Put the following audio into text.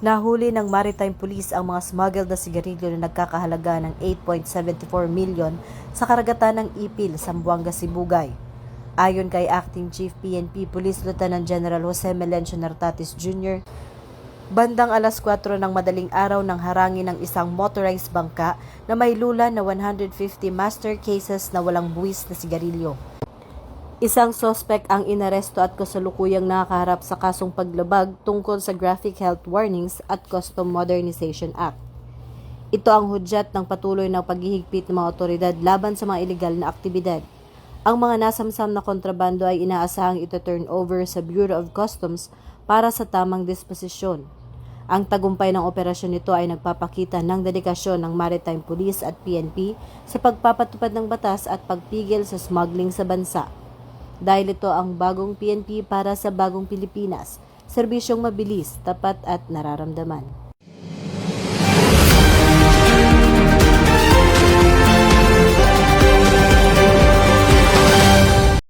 Nahuli ng Maritime Police ang mga smuggled na sigarilyo na nagkakahalaga ng 8.74 million sa karagatan ng Ipil, Zamboanga, Sibugay. Ayon kay Acting Chief PNP Police Lieutenant General Jose Melencio Nartatis Jr., bandang alas 4 ng madaling araw nang harangin ng isang motorized bangka na may lula na 150 master cases na walang buwis na sigarilyo. Isang sospek ang inaresto at kasalukuyang nakaharap sa kasong paglabag tungkol sa Graphic Health Warnings at Custom Modernization Act. Ito ang hudyat ng patuloy na paghihigpit ng mga otoridad laban sa mga ilegal na aktibidad. Ang mga nasamsam na kontrabando ay inaasahang ito-turn over sa Bureau of Customs para sa tamang disposisyon. Ang tagumpay ng operasyon nito ay nagpapakita ng dedikasyon ng Maritime Police at PNP sa pagpapatupad ng batas at pagpigil sa smuggling sa bansa. Dahil ito ang bagong PNP para sa bagong Pilipinas, serbisyong mabilis, tapat at nararamdaman.